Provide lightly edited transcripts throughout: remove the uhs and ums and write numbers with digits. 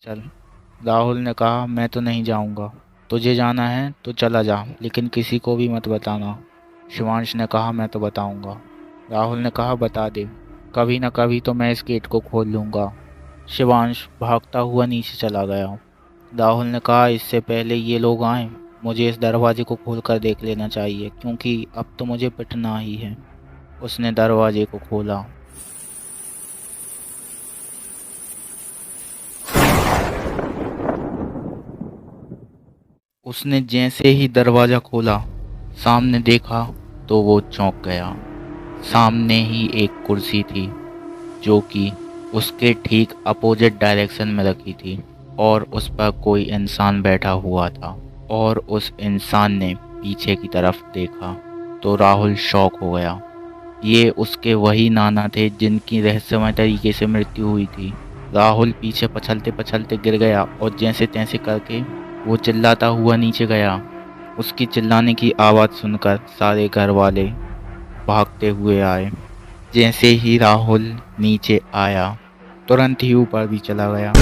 चल। राहुल ने कहा, मैं तो नहीं जाऊंगा। तुझे जाना है तो चला जा, लेकिन किसी को भी मत बताना। शिवांश ने कहा, मैं तो बताऊंगा। राहुल ने कहा, बता दे, कभी ना कभी तो मैं इस गेट को खोल लूंगा। शिवांश भागता हुआ नीचे चला गया। राहुल ने कहा, इससे पहले ये लोग आए, मुझे इस दरवाजे को खोलकर देख लेना चाहिए, क्योंकि अब तो मुझे पिटना ही है। उसने दरवाजे को खोला। उसने जैसे ही दरवाजा खोला, सामने देखा तो वो चौंक गया। सामने ही एक कुर्सी थी, जो कि उसके ठीक अपोजिट डायरेक्शन में रखी थी, और उस पर कोई इंसान बैठा हुआ था। और उस इंसान ने पीछे की तरफ देखा तो राहुल शॉक हो गया। ये उसके वही नाना थे जिनकी रहस्यमय तरीके से मृत्यु हुई थी। राहुल पीछे पछलते पछलते गिर गया और जैसे तैसे करके वो चिल्लाता हुआ नीचे गया। उसकी चिल्लाने की आवाज़ सुनकर सारे घर वाले भागते हुए आए। जैसे ही राहुल नीचे आया, तुरंत ही ऊपर भी चला गया,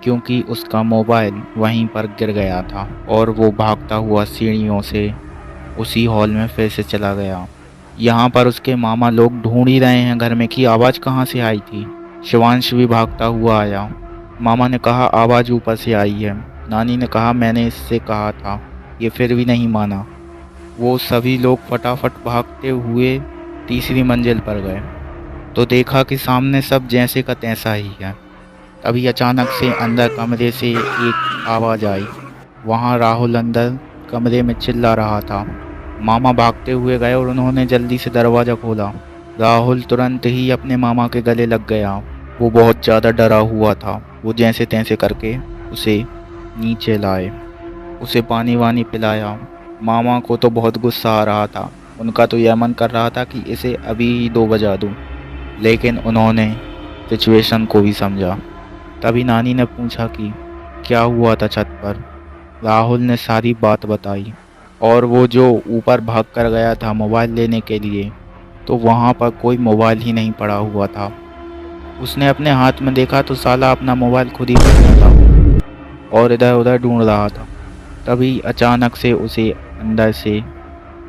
क्योंकि उसका मोबाइल वहीं पर गिर गया था। और वो भागता हुआ सीढ़ियों से उसी हॉल में फिर से चला गया। यहाँ पर उसके मामा लोग ढूंढ ही रहे हैं घर में कि आवाज़ कहाँ से आई थी। शिवांश भी भागता हुआ आया। मामा ने कहा, आवाज़ ऊपर से आई है। नानी ने कहा, मैंने इससे कहा था, ये फिर भी नहीं माना। वो सभी लोग फटाफट भागते हुए तीसरी मंजिल पर गए तो देखा कि सामने सब जैसे का तैसा ही है। तभी अचानक से अंदर कमरे से एक आवाज़ आई। वहाँ राहुल अंदर कमरे में चिल्ला रहा था। मामा भागते हुए गए और उन्होंने जल्दी से दरवाज़ा खोला। राहुल तुरंत ही अपने मामा के गले लग गया। वो बहुत ज़्यादा डरा हुआ था। वो जैसे तैसे करके उसे नीचे लाए, उसे पानी वानी पिलाया। मामा को तो बहुत गुस्सा आ रहा था। उनका तो यह मन कर रहा था कि इसे अभी ही 2 बजा दूं, लेकिन उन्होंने सिचुएशन को भी समझा। तभी नानी ने पूछा कि क्या हुआ था छत पर। राहुल ने सारी बात बताई, और वो जो ऊपर भाग कर गया था मोबाइल लेने के लिए, तो वहाँ पर कोई मोबाइल ही नहीं पड़ा हुआ था। उसने अपने हाथ में देखा तो साला अपना मोबाइल खुद ही रख दिया था और इधर उधर ढूंढ रहा था। तभी अचानक से उसे अंदर से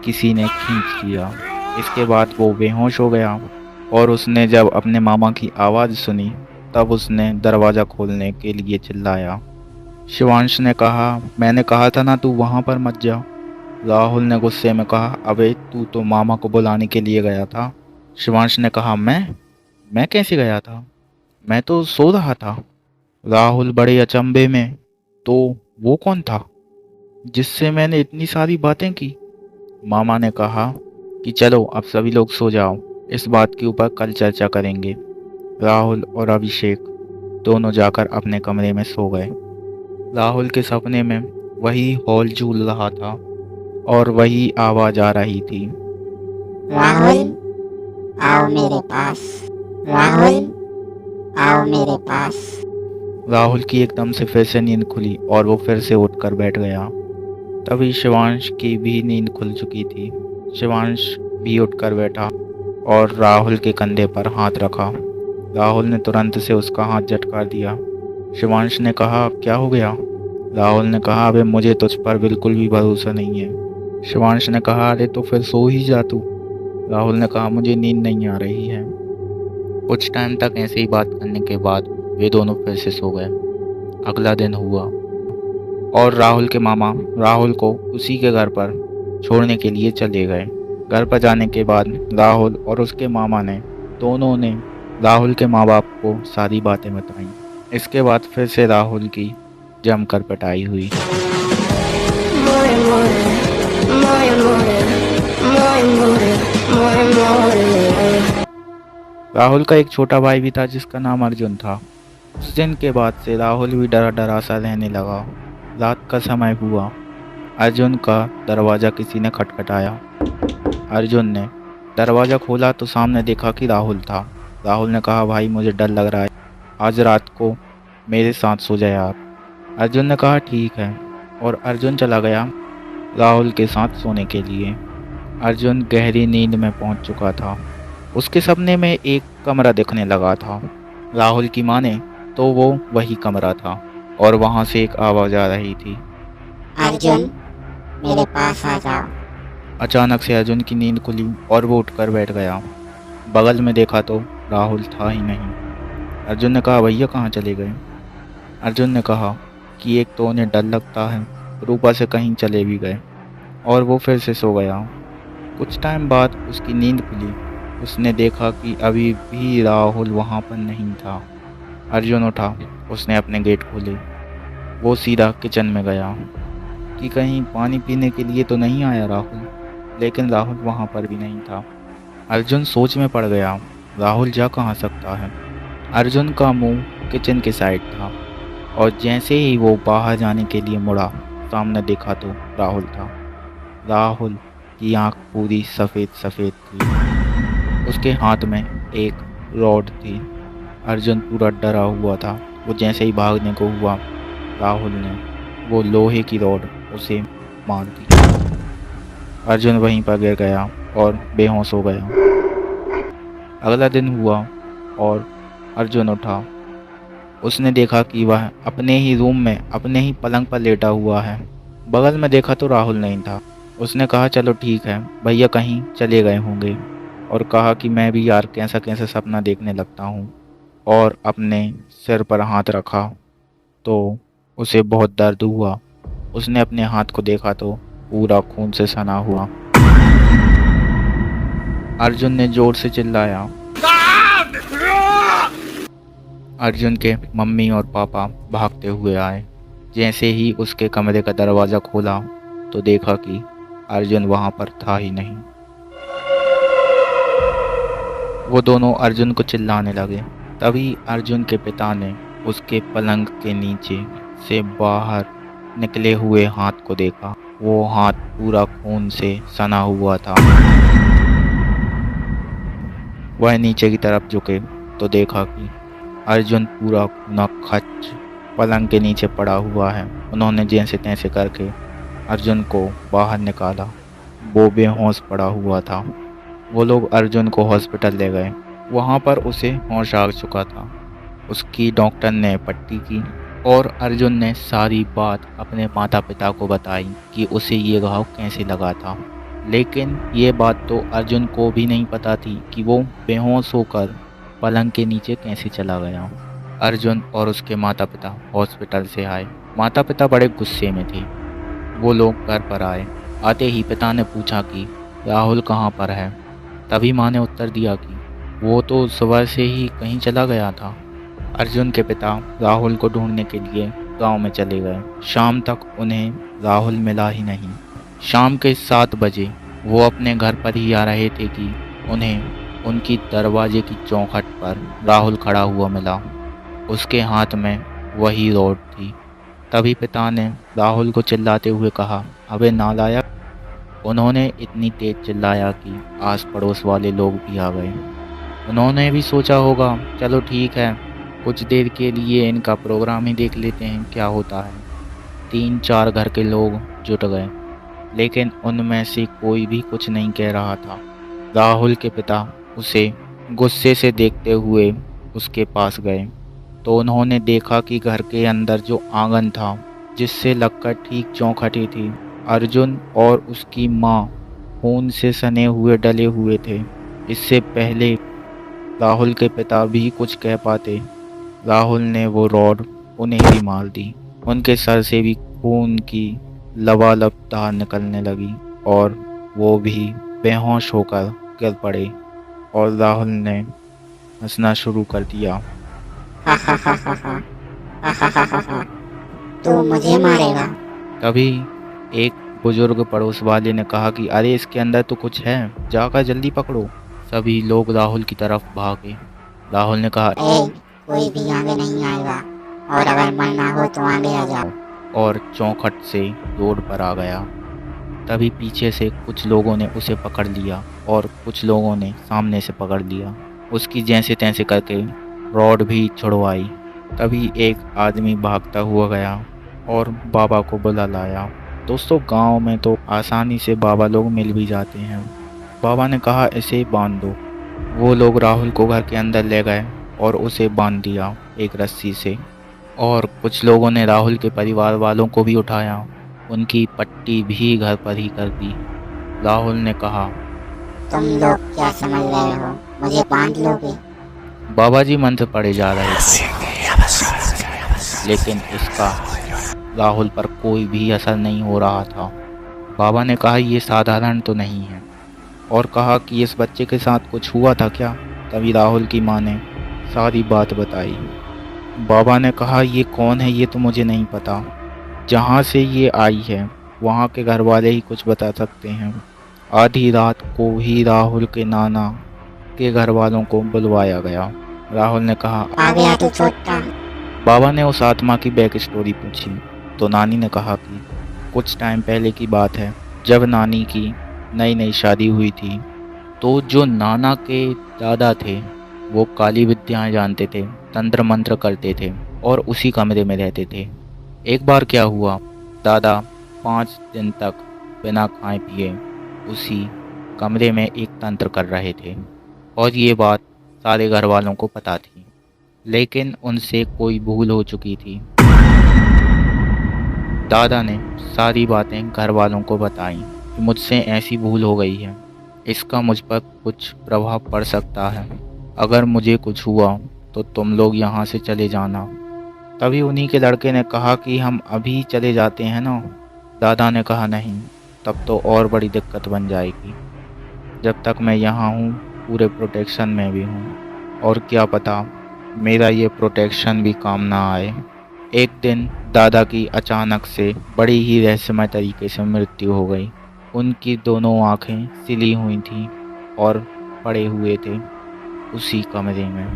किसी ने खींच लिया। इसके बाद वो बेहोश हो गया, और उसने जब अपने मामा की आवाज़ सुनी तब उसने दरवाज़ा खोलने के लिए चिल्लाया। शिवांश ने कहा, मैंने कहा था ना तू वहाँ पर मत जा। राहुल ने गुस्से में कहा, अबे तू तो मामा को बुलाने के लिए गया था। शिवांश ने कहा, मैं कैसे गया था, मैं तो सो रहा था। राहुल बड़े अचंभे में, तो वो कौन था जिससे मैंने इतनी सारी बातें की। मामा ने कहा कि चलो अब सभी लोग सो जाओ, इस बात के ऊपर कल चर्चा करेंगे। राहुल और अभिषेक दोनों जाकर अपने कमरे में सो गए। राहुल के सपने में वही हॉल झूल रहा था और वही आवाज़ आ रही थी, राहुल आओ मेरे पास, राहुल आओ मेरे पास। राहुल की एकदम से फिर से नींद खुली और वो फिर से उठकर बैठ गया। तभी शिवांश की भी नींद खुल चुकी थी। शिवांश भी उठकर बैठा और राहुल के कंधे पर हाथ रखा। राहुल ने तुरंत से उसका हाथ झटका दिया। शिवांश ने कहा, क्या हो गया। राहुल ने कहा, अबे मुझे तुझ पर बिल्कुल भी भरोसा नहीं है। शिवांश ने कहा, अरे तो फिर सो ही जा तू। राहुल ने कहा, मुझे नींद नहीं आ रही है। कुछ टाइम तक ऐसे ही बात करने के बाद वे दोनों फिर से सो गए। अगला दिन हुआ और राहुल के मामा राहुल को उसी के घर पर छोड़ने के लिए चले गए। घर पर जाने के बाद राहुल और उसके मामा ने दोनों ने राहुल के माँ बाप को सारी बातें बताई। इसके बाद फिर से राहुल की जमकर पिटाई हुई। More, more, more, more, more, more, more. Rahul का एक छोटा भाई भी था जिसका नाम अर्जुन था। उस दिन के बाद से राहुल भी डरा डरा सा रहने लगा। रात का समय हुआ। अर्जुन का दरवाज़ा किसी ने खटखटाया। अर्जुन ने दरवाज़ा खोला तो सामने देखा कि राहुल था। राहुल ने कहा, भाई मुझे डर लग रहा है, आज रात को मेरे साथ सो जाए आप। अर्जुन ने कहा, ठीक है, और अर्जुन चला गया राहुल के साथ सोने के लिए। अर्जुन गहरी नींद में पहुंच चुका था। उसके सपने में एक कमरा दिखने लगा था। राहुल की माँ ने तो वो वही कमरा था और वहाँ से एक आवाज़ आ रही थी। अर्जुन, मेरे पास आ जाओ। अचानक से अर्जुन की नींद खुली और वो उठकर बैठ गया। बगल में देखा तो राहुल था ही नहीं। अर्जुन ने कहा, भैया कहाँ चले गए? अर्जुन ने कहा कि एक तो उन्हें डर लगता है और ऊपर से कहीं चले भी गए, और वो फिर से सो गया। कुछ टाइम बाद उसकी नींद खुली। उसने देखा कि अभी भी राहुल वहाँ पर नहीं था। अर्जुन उठा, उसने अपने गेट खोले। वो सीधा किचन में गया कि कहीं पानी पीने के लिए तो नहीं आया राहुल, लेकिन राहुल वहाँ पर भी नहीं था। अर्जुन सोच में पड़ गया, राहुल जा कहाँ सकता है। अर्जुन का मुंह किचन के साइड था और जैसे ही वो बाहर जाने के लिए मुड़ा, सामने देखा तो राहुल था। राहुल की आंख पूरी सफ़ेद सफ़ेद थी। उसके हाथ में एक रॉड थी। अर्जुन पूरा डरा हुआ था। वो जैसे ही भागने को हुआ, राहुल ने वो लोहे की रॉड उसे मार दी। अर्जुन वहीं पर गिर गया और बेहोश हो गया। अगला दिन हुआ और अर्जुन उठा। उसने देखा कि वह अपने ही रूम में अपने ही पलंग पर लेटा हुआ है। बगल में देखा तो राहुल नहीं था। उसने कहा, चलो ठीक है, भैया कहीं चले गए होंगे, और कहा कि मैं भी यार कैसा कैसा सपना देखने लगता हूँ, और अपने सिर पर हाथ रखा तो उसे बहुत दर्द हुआ। उसने अपने हाथ को देखा तो पूरा खून से सना हुआ। अर्जुन ने जोर से चिल्लाया। अर्जुन के मम्मी और पापा भागते हुए आए। जैसे ही उसके कमरे का दरवाज़ा खोला तो देखा कि अर्जुन वहाँ पर था ही नहीं। वो दोनों अर्जुन को चिल्लाने लगे। तभी अर्जुन के पिता ने उसके पलंग के नीचे से बाहर निकले हुए हाथ को देखा। वो हाथ पूरा खून से सना हुआ था। वह नीचे की तरफ झुके तो देखा कि अर्जुन पूरा खूना खच पलंग के नीचे पड़ा हुआ है। उन्होंने जैसे तैसे करके अर्जुन को बाहर निकाला। वो बेहोश पड़ा हुआ था। वो लोग अर्जुन को हॉस्पिटल ले गए। वहाँ पर उसे होश आ चुका था। उसकी डॉक्टर ने पट्टी की और अर्जुन ने सारी बात अपने माता पिता को बताई कि उसे ये घाव कैसे लगा था। लेकिन ये बात तो अर्जुन को भी नहीं पता थी कि वो बेहोश होकर पलंग के नीचे कैसे चला गया। अर्जुन और उसके माता पिता हॉस्पिटल से आए। माता पिता बड़े गुस्से में थे। वो लोग घर पर आए। आते ही पिता ने पूछा कि राहुल कहाँ पर है। तभी माँ ने उत्तर दिया कि वो तो सुबह से ही कहीं चला गया था। अर्जुन के पिता राहुल को ढूंढने के लिए गांव में चले गए। शाम तक उन्हें राहुल मिला ही नहीं। शाम के 7 बजे वो अपने घर पर ही आ रहे थे कि उन्हें उनकी दरवाजे की चौखट पर राहुल खड़ा हुआ मिला। उसके हाथ में वही रॉड थी। तभी पिता ने राहुल को चिल्लाते हुए कहा, अबे नालायक। उन्होंने इतनी तेज चिल्लाया कि आस पड़ोस वाले लोग भी आ गए। उन्होंने भी सोचा होगा, चलो ठीक है, कुछ देर के लिए इनका प्रोग्राम ही देख लेते हैं क्या होता है। 3-4 घर के लोग जुट गए, लेकिन उनमें से कोई भी कुछ नहीं कह रहा था। राहुल के पिता उसे गुस्से से देखते हुए उसके पास गए तो उन्होंने देखा कि घर के अंदर जो आंगन था, जिससे लगकर ठीक चौखटी थी, अर्जुन और उसकी माँ खून से सने हुए डले हुए थे। इससे पहले राहुल के पिता भी कुछ कह पाते, राहुल ने वो रॉड उन्हें भी मार दी। उनके सर से भी खून की लबालब धार निकलने लगी और वो भी बेहोश होकर गिर पड़े और राहुल ने हंसना शुरू कर दिया। तू मुझे मारेगा? तभी एक बुजुर्ग पड़ोस वाले ने कहा कि अरे इसके अंदर तो कुछ है, जाकर जल्दी पकड़ो। सभी लोग राहुल की तरफ भागे। राहुल ने कहा, कोई भी आगे नहीं आएगा, और अगर मरना हो तो आगे आ जाओ। और चौखट से रोड पर आ गया। तभी पीछे से कुछ लोगों ने उसे पकड़ लिया और कुछ लोगों ने सामने से पकड़ लिया। उसकी जैसे तैसे करके रॉड भी छुड़वाई। तभी एक आदमी भागता हुआ गया और बाबा को बुला लाया। दोस्तों, गांव में तो आसानी से बाबा लोग मिल भी जाते हैं। बाबा ने कहा, इसे बांध दो। वो लोग राहुल को घर के अंदर ले गए और उसे बांध दिया एक रस्सी से। और कुछ लोगों ने राहुल के परिवार वालों को भी उठाया, उनकी पट्टी भी घर पर ही कर दी। राहुल ने कहा, तुम लोग क्या समझ रहे हो, मुझे बांध लोगे? बाबा जी मंत्र पढ़े जा रहे थे, लेकिन इसका राहुल पर कोई भी असर नहीं हो रहा था। बाबा ने कहा, ये साधारण तो नहीं है, और कहा कि इस बच्चे के साथ कुछ हुआ था क्या। तभी राहुल की माँ ने सारी बात बताई। बाबा ने कहा, ये कौन है ये तो मुझे नहीं पता, जहाँ से ये आई है वहाँ के घर वाले ही कुछ बता सकते हैं। आधी रात को ही राहुल के नाना के घर वालों को बुलवाया गया। राहुल ने कहा, आ गया तो छोटा। बाबा ने उस आत्मा की बैक स्टोरी पूछी तो नानी ने कहा कि कुछ टाइम पहले की बात है, जब नानी की नई नई शादी हुई थी, तो जो नाना के दादा थे वो काली विद्याएं जानते थे, तंत्र मंत्र करते थे और उसी कमरे में रहते थे। एक बार क्या हुआ, दादा 5 दिन तक बिना खाए पिए उसी कमरे में एक तंत्र कर रहे थे, और ये बात सारे घर वालों को पता थी, लेकिन उनसे कोई भूल हो चुकी थी। दादा ने सारी बातें घर वालों को बताई कि मुझसे ऐसी भूल हो गई है, इसका मुझ पर कुछ प्रभाव पड़ सकता है, अगर मुझे कुछ हुआ तो तुम लोग यहाँ से चले जाना। तभी उन्हीं के लड़के ने कहा कि हम अभी चले जाते हैं ना। दादा ने कहा, नहीं, तब तो और बड़ी दिक्कत बन जाएगी। जब तक मैं यहाँ हूँ पूरे प्रोटेक्शन में भी हूँ, और क्या पता मेरा ये प्रोटेक्शन भी काम ना आए। एक दिन दादा की अचानक से बड़ी ही रहस्यमय तरीके से मृत्यु हो गई। उनकी दोनों आंखें सिली हुई थीं और पड़े हुए थे उसी कमरे में।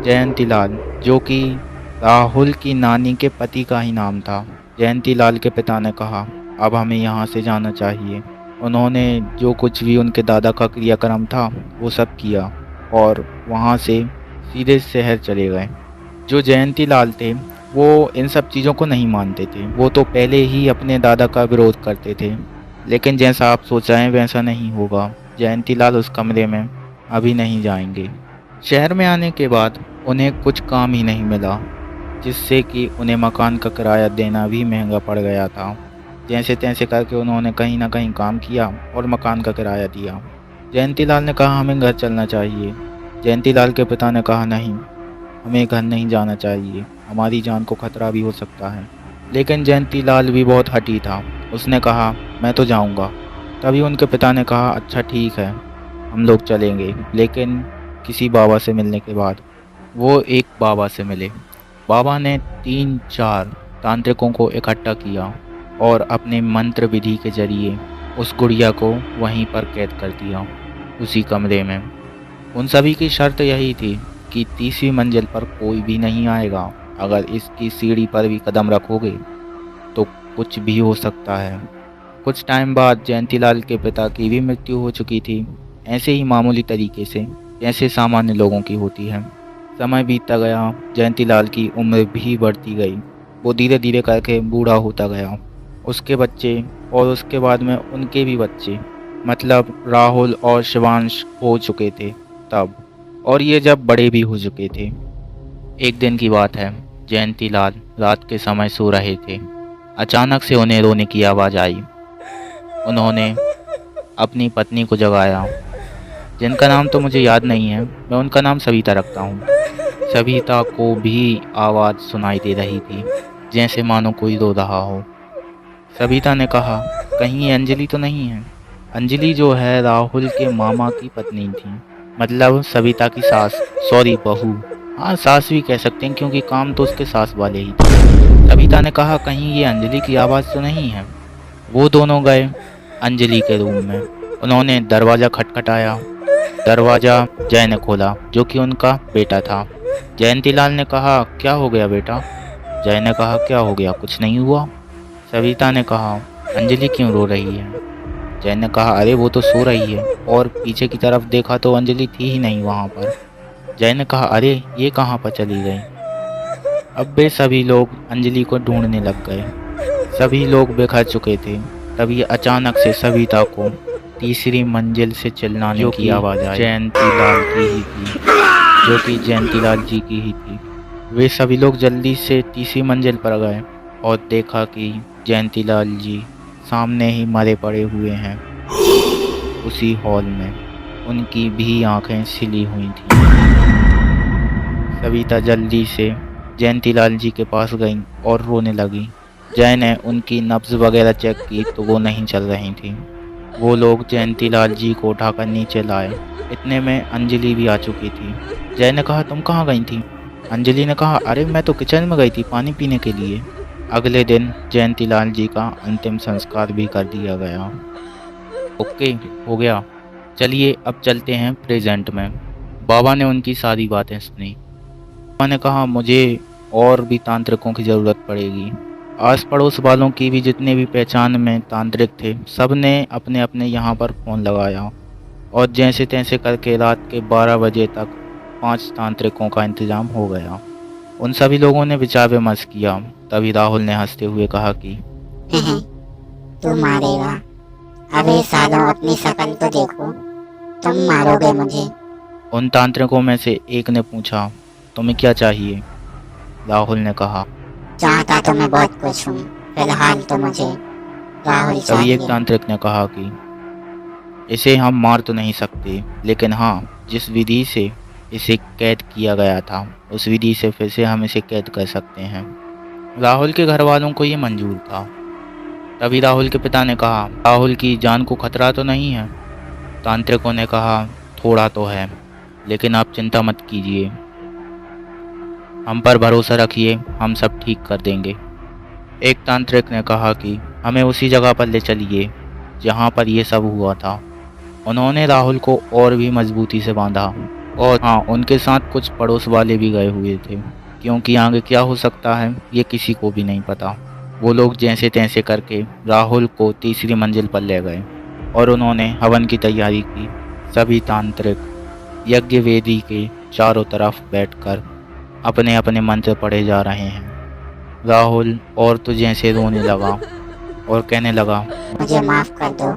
जयंतीलाल, जो कि राहुल की नानी के पति का ही नाम था। जयंतीलाल के पिता ने कहा, अब हमें यहाँ से जाना चाहिए। उन्होंने जो कुछ भी उनके दादा का क्रियाक्रम था वो सब किया और वहाँ से सीधे शहर चले गए। जो जयंतीलाल थे वो इन सब चीज़ों को नहीं मानते थे, वो तो पहले ही अपने दादा का विरोध करते थे, लेकिन जैसा आप सोच रहे हैं वैसा नहीं होगा। जयंतीलाल उस कमरे में अभी नहीं जाएंगे। शहर में आने के बाद उन्हें कुछ काम ही नहीं मिला, जिससे कि उन्हें मकान का किराया देना भी महंगा पड़ गया था। जैसे तैसे करके उन्होंने कहीं ना कहीं काम किया और मकान का किराया दिया। जयंतीलाल ने कहा, हमें घर चलना चाहिए। जयंतीलाल के पिता ने कहा, नहीं, हमें घर नहीं जाना चाहिए, हमारी जान को खतरा भी हो सकता है। लेकिन जयंतीलाल भी बहुत हठी था, उसने कहा, मैं तो जाऊंगा। तभी उनके पिता ने कहा, अच्छा ठीक है, हम लोग चलेंगे, लेकिन किसी बाबा से मिलने के बाद। वो एक बाबा से मिले। बाबा ने 3-4 तांत्रिकों को इकट्ठा किया और अपने मंत्र विधि के जरिए उस गुड़िया को वहीं पर कैद कर दिया, उसी कमरे में। उन सभी की शर्त यही थी कि 30वीं मंजिल पर कोई भी नहीं आएगा। अगर इसकी सीढ़ी पर भी कदम रखोगे तो कुछ भी हो सकता है। कुछ टाइम बाद जयंतीलाल के पिता की भी मृत्यु हो चुकी थी, ऐसे ही मामूली तरीके से जैसे सामान्य लोगों की होती है। समय बीतता गया, जयंतीलाल की उम्र भी बढ़ती गई, वो धीरे धीरे करके बूढ़ा होता गया। उसके बच्चे और उसके बाद में उनके भी बच्चे, मतलब राहुल और शिवांश हो चुके थे तब, और ये जब बड़े भी हो चुके थे। एक दिन की बात है, जयंतीलाल रात के समय सो रहे थे। अचानक से उन्हें रोने की आवाज़ आई। उन्होंने अपनी पत्नी को जगाया, जिनका नाम तो मुझे याद नहीं है, मैं उनका नाम सविता रखता हूँ। सविता को भी आवाज़ सुनाई दे रही थी, जैसे मानो कोई रो रहा हो। सविता ने कहा, कहीं ये अंजलि तो नहीं है? अंजलि जो है राहुल के मामा की पत्नी थी, मतलब सविता की सास, सॉरी बहू, हाँ सास भी कह सकते हैं क्योंकि काम तो उसके सास वाले ही थे। सविता ने कहा, कहीं ये अंजलि की आवाज़ तो नहीं है? वो दोनों गए अंजलि के रूम में। उन्होंने दरवाज़ा खटखटाया। दरवाज़ा जय ने खोला, जो कि उनका बेटा था। जयंतीलाल ने कहा, क्या हो गया बेटा? जय ने कहा, क्या हो गया, कुछ नहीं हुआ। सविता ने कहा, अंजलि क्यों रो रही है? जय ने कहा, अरे वो तो सो रही है, और पीछे की तरफ देखा तो अंजलि थी ही नहीं वहाँ पर। जय ने कहा, अरे ये कहाँ पर चली गई? अब वे सभी लोग अंजलि को ढूंढने लग गए। सभी लोग बिखर चुके थे। तभी अचानक से सविता को 3री मंजिल से चिल्लाने की आवाज़ आई। जयंतीलाल की ही थी। जो कि जयंतीलाल जी की ही थी। वे सभी लोग जल्दी से तीसरी मंजिल पर गए और देखा कि जयंतीलाल जी सामने ही मरे पड़े हुए हैं उसी हॉल में। उनकी भी आंखें सिली हुई थीं। सविता जल्दी से जयंतीलाल जी के पास गई और रोने लगी। जय ने उनकी नब्ज वगैरह चेक की तो वो नहीं चल रही थी। वो लोग जयंतीलाल जी को उठाकर नीचे लाए। इतने में अंजलि भी आ चुकी थी। जय ने कहा, तुम कहाँ गई थी? अंजलि ने कहा, अरे मैं तो किचन में गई थी पानी पीने के लिए। अगले दिन जयंतीलाल जी का अंतिम संस्कार भी कर दिया गया। ओके, हो गया। चलिए अब चलते हैं प्रेजेंट में। बाबा ने उनकी सारी बातें सुनी। बाबा ने कहा, मुझे और भी तांत्रिकों की ज़रूरत पड़ेगी। आस पड़ोस वालों की भी जितने भी पहचान में तांत्रिक थे, सब ने अपने अपने यहाँ पर फ़ोन लगाया और जैसे तैसे करके रात के 12 बजे तक 5 तांत्रिकों का इंतज़ाम हो गया। उन सभी लोगों ने विचार विमर्श किया। तभी राहुल ने हंसते हुए कहा कि तू मारेगा। अबे सालों, अपनी शक्ल तो देखो, तुम मारोगे मुझे। उन तांत्रिकों में से एक ने पूछा, तुम्हें क्या चाहिए? राहुल ने कहा, चाहता तो मैं बहुत कुछ हूँ, फिलहाल तो मुझे राहुल तभी एक चाहिए। तांत्रिक ने कहा कि इसे हम मार तो नहीं सकते, लेकिन हाँ, जिस विधि से इसे कैद किया गया था उस विधि से फिर से हम इसे कैद कर सकते हैं। राहुल के घर वालों को ये मंजूर था। तभी राहुल के पिता ने कहा, राहुल की जान को खतरा तो नहीं है? तांत्रिकों ने कहा, थोड़ा तो है, लेकिन आप चिंता मत कीजिए, हम पर भरोसा रखिए, हम सब ठीक कर देंगे। एक तांत्रिक ने कहा कि हमें उसी जगह पर ले चलिए जहाँ पर ये सब हुआ था। उन्होंने राहुल को और भी मजबूती से बांधा और हाँ, उनके साथ कुछ पड़ोस वाले भी गए हुए थे, क्योंकि आगे क्या हो सकता है ये किसी को भी नहीं पता। वो लोग जैसे तैसे करके राहुल को तीसरी मंजिल पर ले गए और उन्होंने हवन की तैयारी की। सभी तांत्रिक यज्ञ वेदी के चारों तरफ बैठकर अपने अपने मंत्र पढ़े जा रहे हैं। राहुल और तो जैसे रोने लगा और कहने लगा, मुझे माफ कर दो,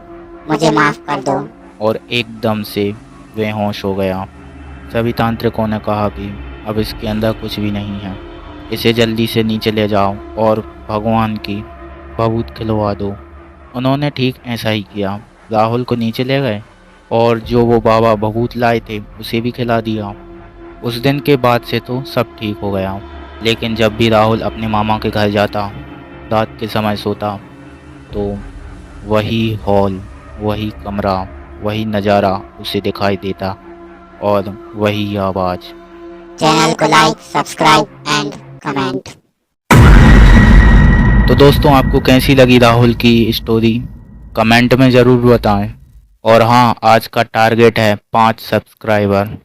मुझे माफ कर दो। और एकदम से बेहोश हो गया। सभी तांत्रिकों ने कहा कि अब इसके अंदर कुछ भी नहीं है, इसे जल्दी से नीचे ले जाओ और भगवान की भभूत खिलवा दो। उन्होंने ठीक ऐसा ही किया। राहुल को नीचे ले गए और जो वो बाबा भभूत लाए थे उसे भी खिला दिया। उस दिन के बाद से तो सब ठीक हो गया, लेकिन जब भी राहुल अपने मामा के घर जाता, रात के समय सोता, तो वही हॉल, वही कमरा, वही नज़ारा उसे दिखाई देता और वही आवाज़। चैनल को लाइक, सब्सक्राइब एंड कमेंट। तो दोस्तों, आपको कैसी लगी राहुल की स्टोरी? कमेंट में ज़रूर बताएं। और हाँ, आज का टारगेट है 5 सब्सक्राइबर।